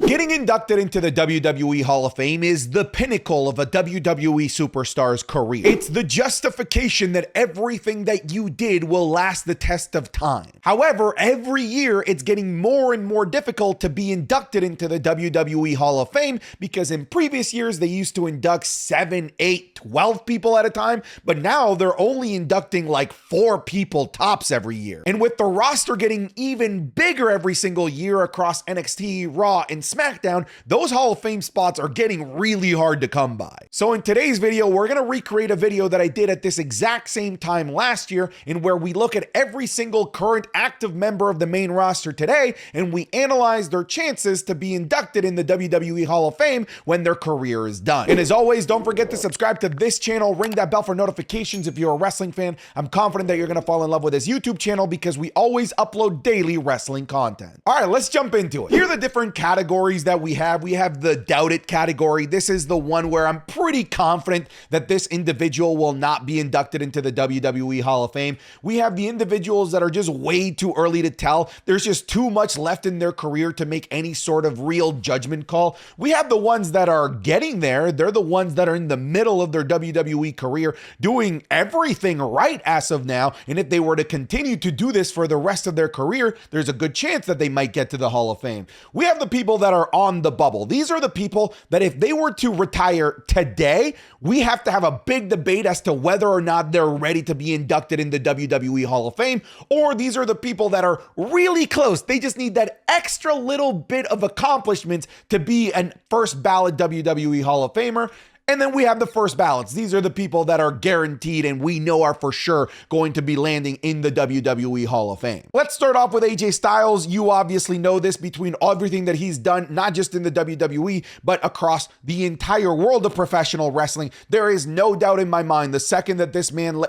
Getting inducted into the WWE Hall of Fame is the pinnacle of a WWE superstar's career. It's the justification that everything that you did will last the test of time. However, every year it's getting more and more difficult to be inducted into the WWE Hall of Fame because in previous years they used to induct 7, 8, 12 people at a time, but now they're only inducting like 4 people tops every year. And with the roster getting even bigger every single year across NXT, Raw, and SmackDown, those Hall of Fame spots are getting really hard to come by. So in today's video, we're going to recreate a video that I did at this exact same time last year, in where we look at every single current active member of the main roster today, and we analyze their chances to be inducted in the WWE Hall of Fame when their career is done. And as always, don't forget to subscribe to this channel, ring that bell for notifications if you're a wrestling fan. I'm confident that you're going to fall in love with this YouTube channel because we always upload daily wrestling content. All right, let's jump into it. Here are the different categories that we have. We have the doubt it category. This is the one where I'm pretty confident that this individual will not be inducted into the WWE Hall of Fame. We have the individuals that are just way too early to tell. There's just too much left in their career to make any sort of real judgment call. We have the ones that are getting there. They're the ones that are in the middle of their WWE career, doing everything right as of now. And if they were to continue to do this for the rest of their career, there's a good chance that they might get to the Hall of Fame. We have the people that are on the bubble. These are the people that if they were to retire today, we have to have a big debate as to whether or not they're ready to be inducted in the WWE Hall of Fame, or these are the people that are really close. They just need that extra little bit of accomplishments to be an first ballot WWE Hall of Famer. And then we have the first ballots. These are the people that are guaranteed and we know are for sure going to be landing in the WWE Hall of Fame. Let's start off with AJ Styles. You obviously know this, between everything that he's done, not just in the WWE, but across the entire world of professional wrestling. There is no doubt in my mind, the second that this man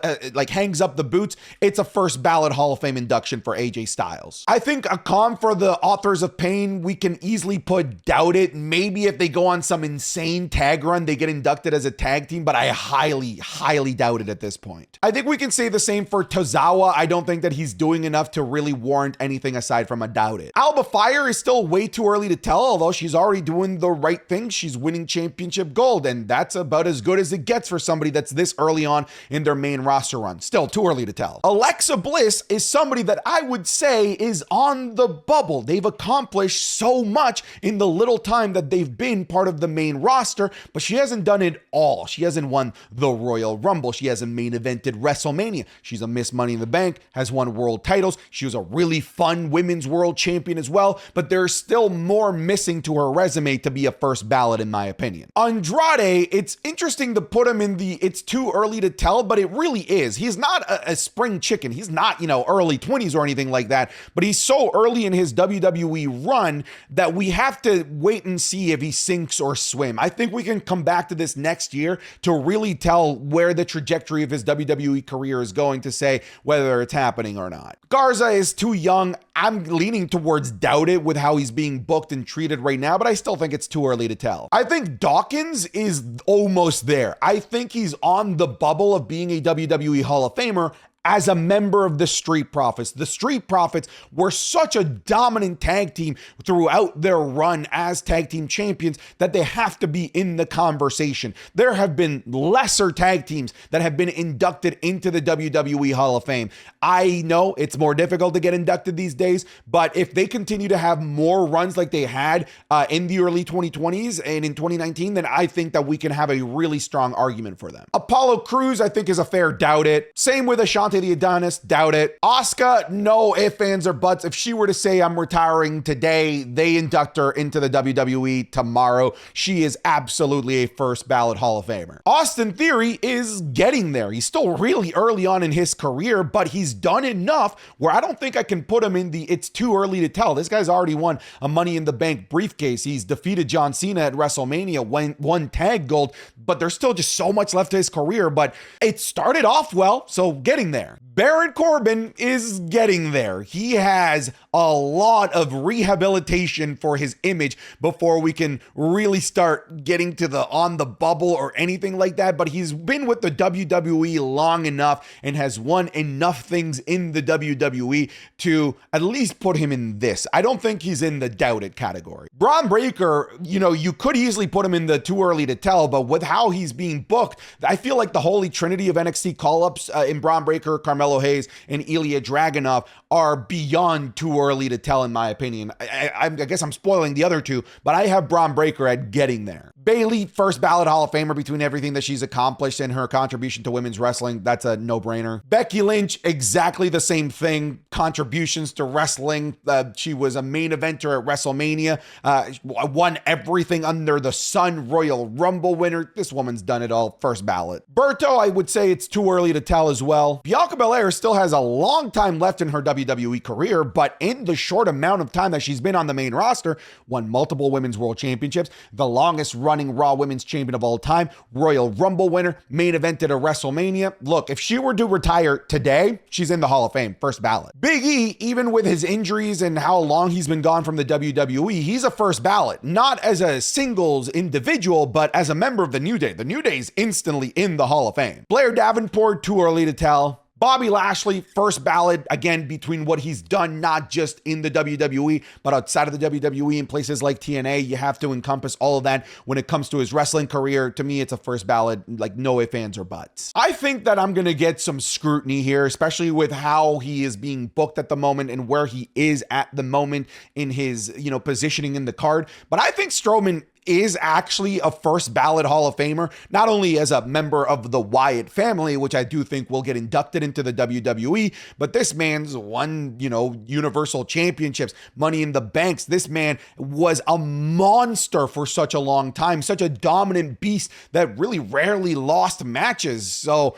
hangs up the boots, it's a first ballot Hall of Fame induction for AJ Styles. I think a comp for the Authors of Pain, we can easily put Doubt It. Maybe if they go on some insane tag run, they get inducted as a tag team, but I highly doubt it at this point. I think we can say the same for Tozawa. I don't think that he's doing enough to really warrant anything aside from a doubt it. Alba Fire is still way too early to tell, although she's already doing the right thing. She's winning championship gold, and that's about as good as it gets for somebody that's this early on in their main roster run. Still too early to tell. Alexa Bliss is somebody that I would say is on the bubble. They've accomplished so much in the little time that they've been part of the main roster, but she hasn't done it all. She hasn't won the Royal Rumble. She hasn't main evented WrestleMania. She's a Miss Money in the Bank, has won world titles. She was a really fun women's world champion as well, but there's still more missing to her resume to be a first ballot, in my opinion. Andrade, it's interesting to put him in the it's too early to tell, but it really is. He's not a spring chicken. He's not, early 20s or anything like that, but he's so early in his WWE run that we have to wait and see if he sinks or swim. I think we can come back to this next year to really tell where the trajectory of his WWE career is going, to say whether it's happening or not. Garza is too young. I'm leaning towards doubt it with how he's being booked and treated right now, but I still think it's too early to tell. I think Dawkins is almost there. I think he's on the bubble of being a WWE Hall of Famer as a member of the Street Profits. The Street Profits were such a dominant tag team throughout their run as tag team champions that they have to be in the conversation. There have been lesser tag teams that have been inducted into the WWE Hall of Fame. I know it's more difficult to get inducted these days, but if they continue to have more runs like they had in the early 2020s and in 2019, then I think that we can have a really strong argument for them. Apollo Crews, I think, is a fair doubt it. Same with Ashante the Adonis, doubt it. Asuka, no ifs, ands, or buts. If she were to say I'm retiring today, they induct her into the WWE tomorrow. She is absolutely a first ballot Hall of Famer. Austin Theory is getting there. He's still really early on in his career, but he's done enough where I don't think I can put him in the it's too early to tell. This guy's already won a Money in the Bank briefcase. He's defeated John Cena at WrestleMania, won tag gold, but there's still just so much left to his career, but it started off well, so getting there. there. Baron Corbin is getting there. He has a lot of rehabilitation for his image before we can really start getting to the on the bubble or anything like that. But he's been with the WWE long enough and has won enough things in the WWE to at least put him in this. I don't think he's in the doubted category. Braun Breaker, you know, you could easily put him in the too early to tell, but with how he's being booked, I feel like the holy trinity of NXT call-ups in Braun Breaker, Carmelo Hayes, and Ilya Dragunov are beyond too early to tell, in my opinion. I guess I'm spoiling the other two, but I have Braun Breaker at getting there. Bayley, first ballot Hall of Famer between everything that she's accomplished and her contribution to women's wrestling. That's a no-brainer. Becky Lynch, exactly the same thing. Contributions to wrestling. She was a main eventer at WrestleMania. Won everything under the sun. Royal Rumble winner. This woman's done it all. First ballot. Berto, I would say it's too early to tell as well. Bianca Belair still has a long time left in her WWE career, but in the short amount of time that she's been on the main roster, won multiple women's world championships, the longest running Raw women's champion of all time, Royal Rumble winner, main evented at WrestleMania. Look, if she were to retire today, she's in the Hall of Fame, first ballot. Big E, even with his injuries and how long he's been gone from the WWE, he's a first ballot, not as a singles individual, but as a member of the New Day. The New Day is instantly in the Hall of Fame. Blair Davenport, too early to tell. Bobby Lashley, first ballot, again, between what he's done, not just in the WWE, but outside of the WWE in places like TNA. You have to encompass all of that when it comes to his wrestling career. To me, it's a first ballot, like no ifs, ands, or buts. I think that I'm going to get some scrutiny here, especially with how he is being booked at the moment and where he is at the moment in his, positioning in the card. But I think Strowman is actually a first ballot Hall of Famer, not only as a member of the Wyatt family, which I do think will get inducted into the WWE, but this man's won, Universal Championships, Money in the Banks. This man was a monster for such a long time, such a dominant beast that really rarely lost matches. So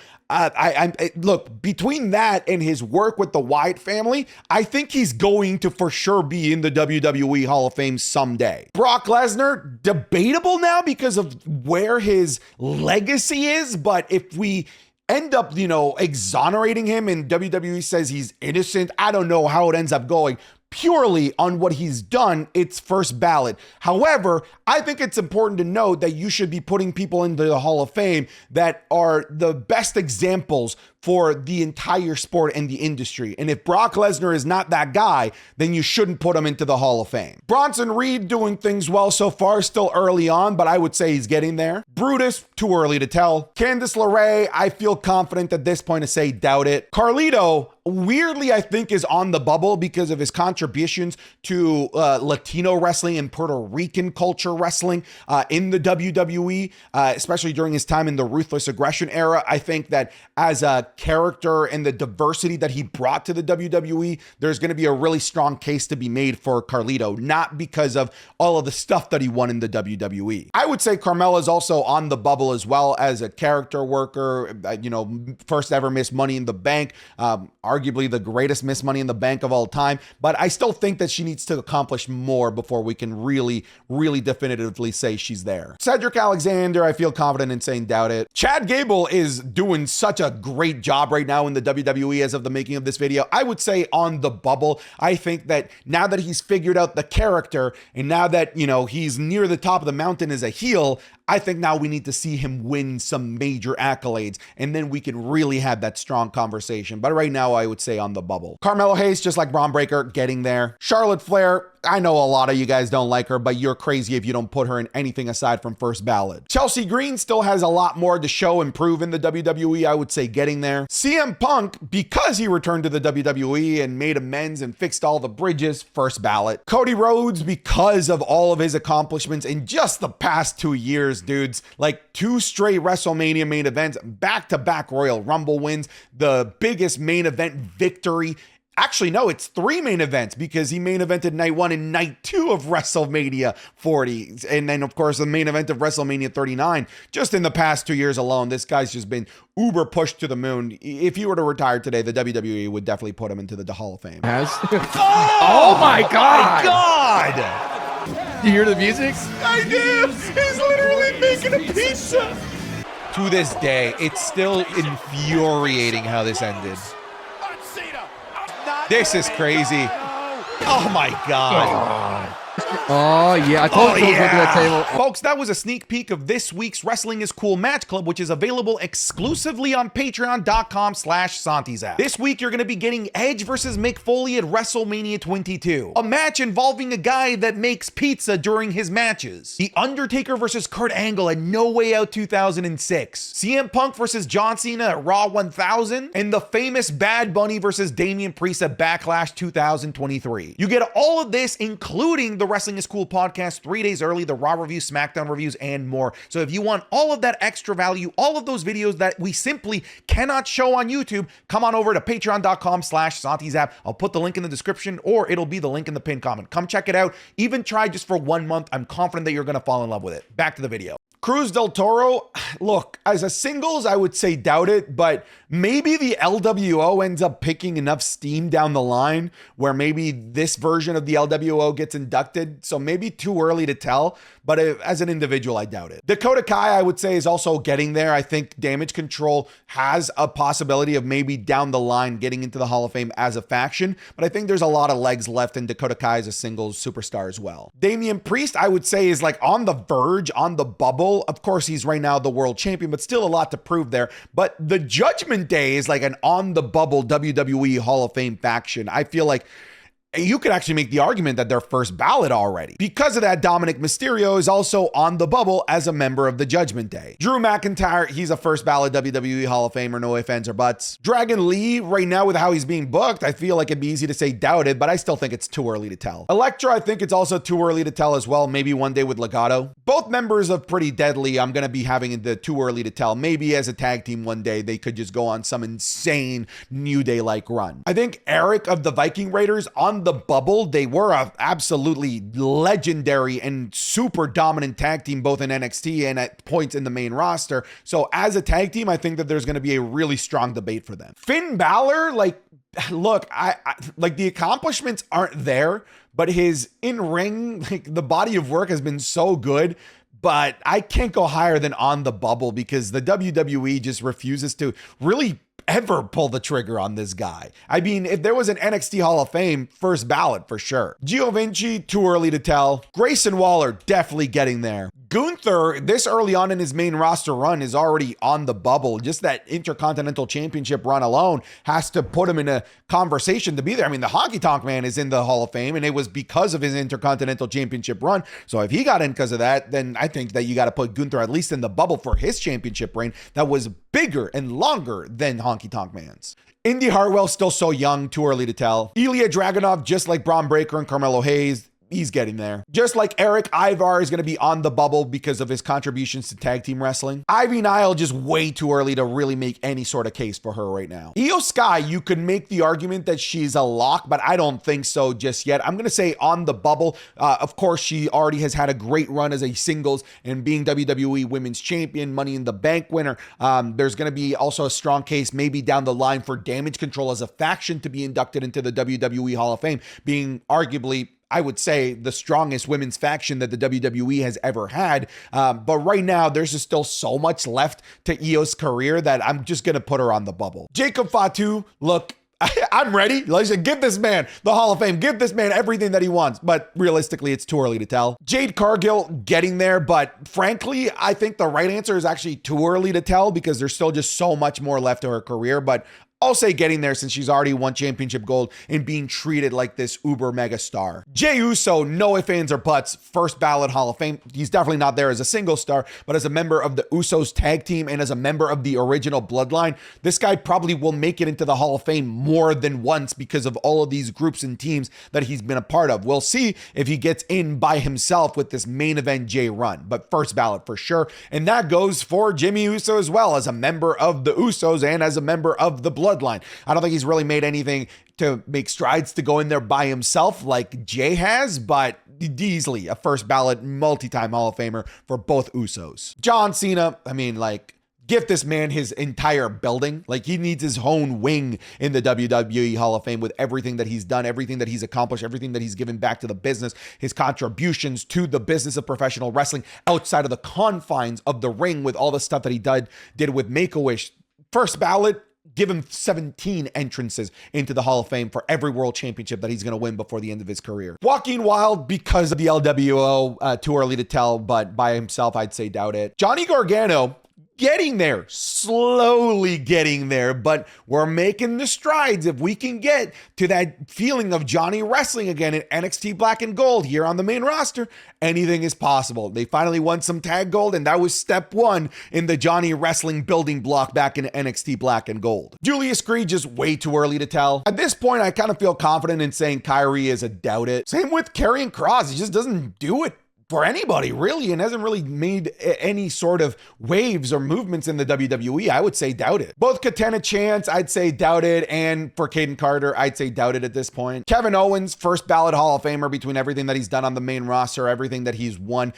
look, between that and his work with the Wyatt family, I think he's going to for sure be in the WWE Hall of Fame someday. Brock Lesnar, debatable now because of where his legacy is, but if we end up, exonerating him and WWE says he's innocent, I don't know how it ends up going. Purely on what he's done, it's first ballot. However, I think it's important to note that you should be putting people into the Hall of Fame that are the best examples for the entire sport and the industry. And if Brock Lesnar is not that guy, then you shouldn't put him into the Hall of Fame. Bronson Reed doing things well so far, still early on, but I would say he's getting there. Brutus, too early to tell. Candice LeRae, I feel confident at this point to say doubt it. Carlito, weirdly, I think is on the bubble because of his contributions to Latino wrestling and Puerto Rican culture wrestling in the WWE, especially during his time in the Ruthless Aggression era. I think that as a character and the diversity that he brought to the WWE, there's going to be a really strong case to be made for Carlito, not because of all of the stuff that he won in the WWE. I would say Carmella is also on the bubble as well as a character worker, first ever Miss Money in the Bank, arguably the greatest Miss Money in the Bank of all time, but I still think that she needs to accomplish more before we can really, really definitively say she's there. Cedric Alexander, I feel confident in saying doubt it. Chad Gable is doing such a great job right now in the WWE as of the making of this video. I would say on the bubble. I think that now that he's figured out the character and now that, he's near the top of the mountain as a heel, I think now we need to see him win some major accolades, and then we can really have that strong conversation. But right now, I would say on the bubble. Carmelo Hayes, just like Braun Breaker, getting there. Charlotte Flair, I know a lot of you guys don't like her, but you're crazy if you don't put her in anything aside from first ballot. Chelsea Green still has a lot more to show and prove in the WWE. I would say getting there. CM Punk, because he returned to the WWE and made amends and fixed all the bridges, first ballot. Cody Rhodes, because of all of his accomplishments in just the past 2 years, dudes, like 2 straight WrestleMania main events, back-to-back Royal Rumble wins, the biggest main event victory. Actually, no, it's 3 main events because he main evented night 1 and night 2 of WrestleMania 40. And then, of course, the main event of WrestleMania 39. Just in the past 2 years alone, this guy's just been uber pushed to the moon. If he were to retire today, the WWE would definitely put him into the Hall of Fame. Oh my God! God! Do you hear the music? I do! He's literally making a pizza! To this day, it's still infuriating how this ended. This is crazy. Oh my God. Oh, yeah. I told you to go to that table. Folks, that was a sneak peek of this week's Wrestling is Cool Match Club, which is available exclusively on patreon.com/SantiZap. This week, you're going to be getting Edge versus Mick Foley at WrestleMania 22. A match involving a guy that makes pizza during his matches. The Undertaker versus Kurt Angle at No Way Out 2006. CM Punk versus John Cena at Raw 1000. And the famous Bad Bunny versus Damian Priest at Backlash 2023. You get all of this, including the Wrestling is Cool podcast 3 days early, the Raw reviews, SmackDown reviews, and more. So if you want all of that extra value, all of those videos that we simply cannot show on YouTube, come on over to patreon.com/SantiZap. I'll put the link in the description, or it'll be the link in the pinned comment. Come check it out. Even try just for 1 month. I'm confident that you're going to fall in love with it. Back to the video. Cruz del Toro, look, as a singles, I would say doubt it, but maybe the LWO ends up picking enough steam down the line where maybe this version of the LWO gets inducted. So maybe too early to tell, but as an individual, I doubt it. Dakota Kai, I would say, is also getting there. I think Damage Control has a possibility of maybe down the line getting into the Hall of Fame as a faction, but I think there's a lot of legs left in Dakota Kai as a singles superstar as well. Damian Priest, I would say, is like on the verge, on the bubble. Of course, he's right now the world champion, but still a lot to prove there. But the Judgment Day is like an on the bubble WWE Hall of Fame faction. I feel like you could actually make the argument that they're first ballot already. Because of that, Dominic Mysterio is also on the bubble as a member of the Judgment Day. Drew McIntyre, he's a first ballot WWE Hall of Famer, no ifs, ands, or buts. Dragon Lee, right now with how he's being booked, I feel like it'd be easy to say doubted, but I still think it's too early to tell. Elektra, I think it's also too early to tell as well, maybe one day with Legato. Both members of Pretty Deadly, I'm going to be having the too early to tell. Maybe as a tag team one day, they could just go on some insane New Day-like run. I think Eric of the Viking Raiders on the bubble, they were a absolutely legendary and super dominant tag team, both in NXT and at points in the main roster. So as a tag team, I think that there's going to be a really strong debate for them. Finn Balor, like, look, I like the accomplishments aren't there, but his in-ring, like the body of work has been so good. But I can't go higher than on the bubble because the WWE just refuses to really ever pull the trigger on this guy. I mean, if there was an NXT Hall of Fame, first ballot for sure. Gio Vinci, too early to tell. Grayson Waller, definitely getting there. Gunther, this early on in his main roster run, is already on the bubble. Just that Intercontinental Championship run alone has to put him in a conversation to be there. I mean, the Honky Tonk Man is in the Hall of Fame, and it was because of his Intercontinental Championship run. So if he got in because of that, then I think that you got to put Gunther at least in the bubble for his championship reign that was bigger and longer than Honky Tonk Man's. Indy Hartwell, still so young, too early to tell. Ilya Dragunov, just like Braun Breaker and Carmelo Hayes, he's getting there. Just like Eric Ivar is going to be on the bubble because of his contributions to tag team wrestling. Ivy Nile, just way too early to really make any sort of case for her right now. Io Sky, you could make the argument that she's a lock, but I don't think so just yet. I'm going to say on the bubble. Of course, she already has had a great run as a singles and being WWE Women's Champion, Money in the Bank winner. There's going to be also a strong case maybe down the line for Damage Control as a faction to be inducted into the WWE Hall of Fame, being arguably, I would say, the strongest women's faction that the WWE has ever had. But right now, there's just still so much left to Io's career that I'm just going to put her on the bubble. Jacob Fatu, look, I'm ready. Let's give this man the Hall of Fame. Give this man everything that he wants. But realistically, it's too early to tell. Jade Cargill getting there. But frankly, I think the right answer is actually too early to tell because there's still just so much more left to her career. But I'll say getting there since she's already won championship gold and being treated like this uber mega star. Jey Uso, no ifs, ands, or buts, first ballot Hall of Fame. He's definitely not there as a single star, but as a member of the Usos tag team and as a member of the original bloodline, this guy probably will make it into the Hall of Fame more than once because of all of these groups and teams that he's been a part of. We'll see if he gets in by himself with this main event Jey run, but first ballot for sure. And that goes for Jimmy Uso as well, as a member of the Usos and as a member of the bloodline. I don't think he's really made anything to make strides to go in there by himself like Jay has, but easily a first ballot multi-time Hall of Famer for both Usos. John Cena, I mean, like, Give this man his entire building. Like, he needs his own wing in the WWE Hall of Fame with everything that he's done, everything that he's accomplished, everything that he's given back to the business, his contributions to the business of professional wrestling outside of the confines of the ring with all the stuff that he did with Make-A-Wish. First ballot, give him 17 entrances into the Hall of Fame for every world championship that he's going to win before the end of his career. Joaquin Wilde, because of the LWO, too early to tell, but by himself, I'd say doubt it. Johnny Gargano, getting there, slowly getting there, but we're making the strides. If we can get to that feeling of Johnny wrestling again in NXT Black and Gold here on the main roster, anything is possible. They finally won some tag gold, and that was step one in the Johnny wrestling building block back in NXT Black and Gold. Julius Creed, just way too early to tell. At this point, I kind of feel confident in saying Kyrie is a doubt it. Same with Karrion Kross. He just doesn't do it for anybody, really, and hasn't really made any sort of waves or movements in the WWE. I would say doubt it. Both Katana Chance, I'd say doubt it, and for Caden Carter, I'd say doubt it at this point. Kevin Owens, first ballot Hall of Famer between everything that he's done on the main roster, everything that he's won,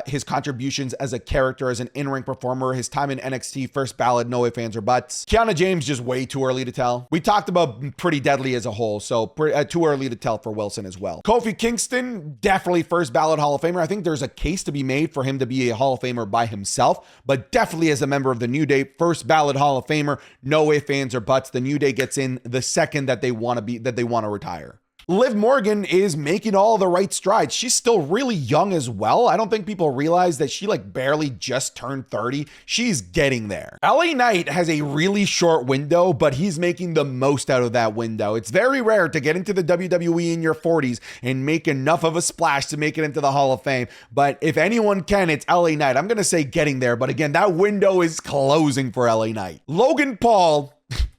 his contributions as a character, as an in-ring performer, his time in NXT, first ballot, no ifs, ands, or buts. Kiana James, just way too early to tell. We talked about Pretty Deadly as a whole, so too early to tell for Wilson as well. Kofi Kingston, definitely first ballot Hall of Famer. I think there's a case to be made for him to be a Hall of Famer by himself, but definitely as a member of the New Day, first ballot Hall of Famer, no ifs, ands, or buts. The New Day gets in the second that they want to retire. Liv Morgan is making all the right strides. She's still really young as well. I don't think people realize that she barely just turned 30. She's getting there. LA Knight has a really short window, but he's making the most out of that window. It's very rare to get into the WWE in your 40s and make enough of a splash to make it into the Hall of Fame. But if anyone can, it's LA Knight. I'm going to say getting there. But again, that window is closing for LA Knight. Logan Paul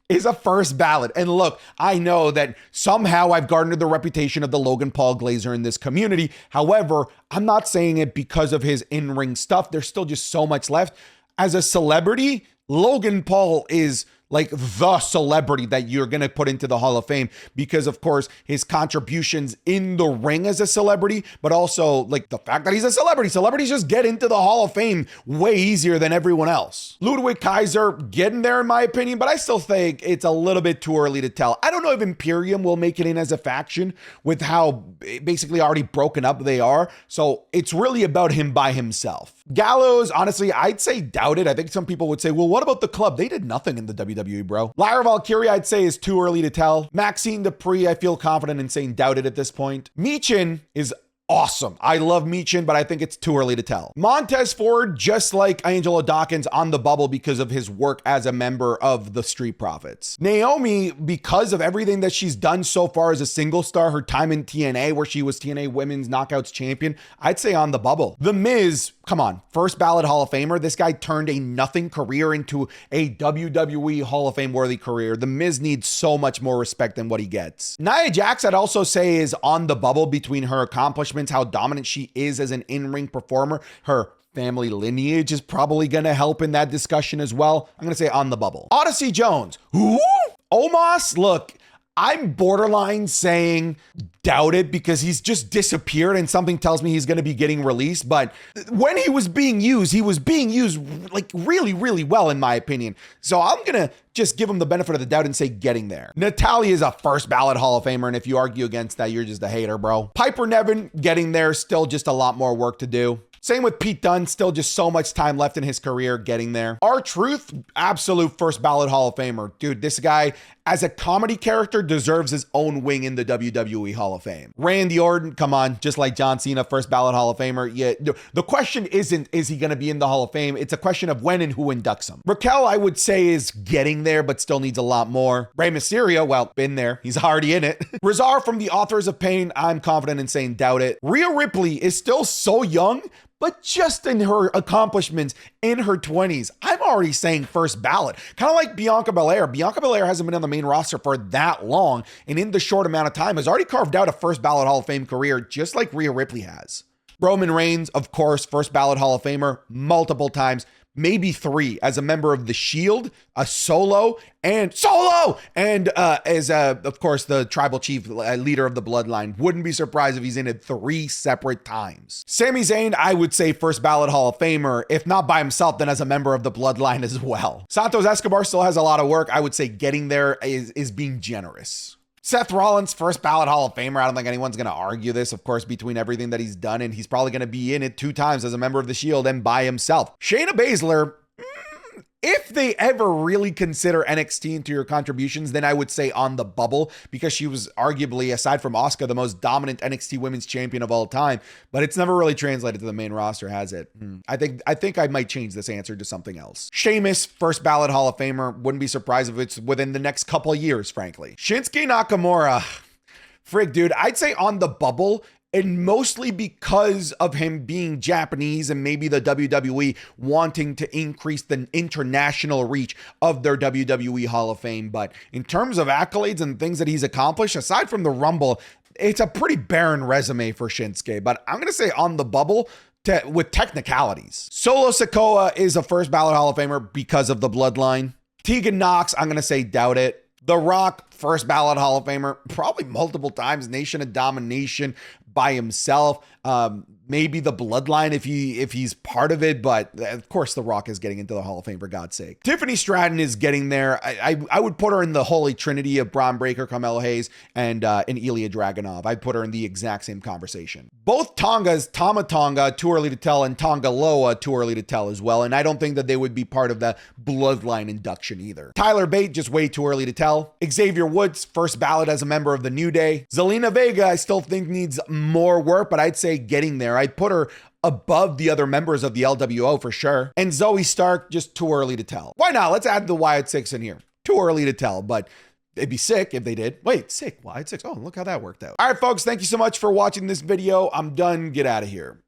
is a first ballot. And look, I know that somehow I've garnered the reputation of the Logan Paul Glazer in this community. However, I'm not saying it because of his in-ring stuff. There's still just so much left. As a celebrity, Logan Paul is the celebrity that you're going to put into the Hall of Fame because, of course, his contributions in the ring as a celebrity, but also the fact that he's a celebrity. Celebrities just get into the Hall of Fame way easier than everyone else. Ludwig Kaiser getting there in my opinion, but I still think it's a little bit too early to tell. I don't know if Imperium will make it in as a faction with how basically already broken up they are. So it's really about him by himself. Gallows, honestly, I'd say doubt it. I think some people would say, well, what about the club? They did nothing in the WWE, bro. Lyra Valkyrie, I'd say, is too early to tell. Maxine Dupree, I feel confident in saying doubt it at this point. Michin is awesome. I love Michin, but I think it's too early to tell. Montez Ford, just like Angelo Dawkins, on the bubble because of his work as a member of the Street Profits. Naomi, because of everything that she's done so far as a single star, her time in TNA, where she was TNA Women's Knockouts Champion, I'd say on the bubble. The Miz, come on, first ballot Hall of Famer. This guy turned a nothing career into a WWE Hall of Fame worthy career. The Miz needs so much more respect than what he gets. Nia Jax, I'd also say, is on the bubble between her accomplishments, how dominant she is as an in-ring performer. Her family lineage is probably going to help in that discussion as well. I'm going to say on the bubble. Odyssey Jones. Who? Omos? Look, I'm borderline saying doubt it because he's just disappeared and something tells me he's going to be getting released. But when he was being used really, really well, in my opinion. So I'm going to just give him the benefit of the doubt and say getting there. Natalya is a first ballot Hall of Famer. And if you argue against that, you're just a hater, bro. Piper Niven getting there, still just a lot more work to do. Same with Pete Dunne, still just so much time left in his career getting there. R-Truth, absolute first ballot Hall of Famer. Dude, this guy, as a comedy character, deserves his own wing in the WWE Hall of Fame. Randy Orton, come on, just like John Cena, first ballot Hall of Famer. Yeah, the question isn't, is he going to be in the Hall of Fame? It's a question of when and who inducts him. Raquel, I would say, is getting there, but still needs a lot more. Rey Mysterio, well, been there. He's already in it. Razar from the Authors of Pain, I'm confident in saying doubt it. Rhea Ripley is still so young, but just in her accomplishments in her 20s, I'm already saying first ballot. Kind of like Bianca Belair. Bianca Belair hasn't been on the main roster for that long, and in the short amount of time has already carved out a first ballot Hall of Fame career, just like Rhea Ripley has. Roman Reigns, of course, first ballot Hall of Famer multiple times. maybe 3 as a member of the Shield, a solo, and as of course the tribal chief, leader of the bloodline. Wouldn't be surprised if he's in it 3 separate times. Sami Zayn, I would say first ballot Hall of Famer, if not by himself, then as a member of the bloodline as well. Santos Escobar still has a lot of work. I would say getting there is being generous. Seth Rollins, first ballot Hall of Famer. I don't think anyone's going to argue this, of course, between everything that he's done, and he's probably going to be in it 2 times as a member of the Shield and by himself. Shayna Baszler, if they ever really consider NXT into your contributions, then I would say on the bubble, because she was arguably, aside from Asuka, the most dominant NXT women's champion of all time, but it's never really translated to the main roster, has it? I think I might change this answer to something else. Sheamus, first ballot Hall of Famer. Wouldn't be surprised if it's within the next couple of years, frankly. Shinsuke Nakamura, frig, dude, I'd say on the bubble, and mostly because of him being Japanese and maybe the WWE wanting to increase the international reach of their WWE Hall of Fame. But in terms of accolades and things that he's accomplished, aside from the Rumble, it's a pretty barren resume for Shinsuke. But I'm going to say on the bubble, with technicalities. Solo Sikoa is a first ballot Hall of Famer because of the bloodline. Tegan Knox, I'm going to say doubt it. The Rock, first ballot Hall of Famer, probably multiple times, Nation of Domination by himself. Maybe the bloodline if he's part of it, but of course The Rock is getting into the Hall of Fame, for God's sake. Tiffany Stratton is getting there. I would put her in the holy trinity of Braun Breaker, Carmelo Hayes, and Ilya Dragunov. I'd put her in the exact same conversation. Both Tongas, Tama Tonga, too early to tell, and Tonga Loa, too early to tell as well, and I don't think that they would be part of the bloodline induction either. Tyler Bate, just way too early to tell. Xavier Woods, first ballot as a member of the New Day. Zelina Vega, I still think needs more work, but I'd say getting there. I'd put her above the other members of the LWO for sure. And Zoe Stark, just too early to tell. Why not? Let's add the Wyatt Six in here. Too early to tell, but it'd be sick if they did. Wait, sick, Wyatt Six. Oh, look how that worked out. All right, folks, thank you so much for watching this video. I'm done. Get out of here.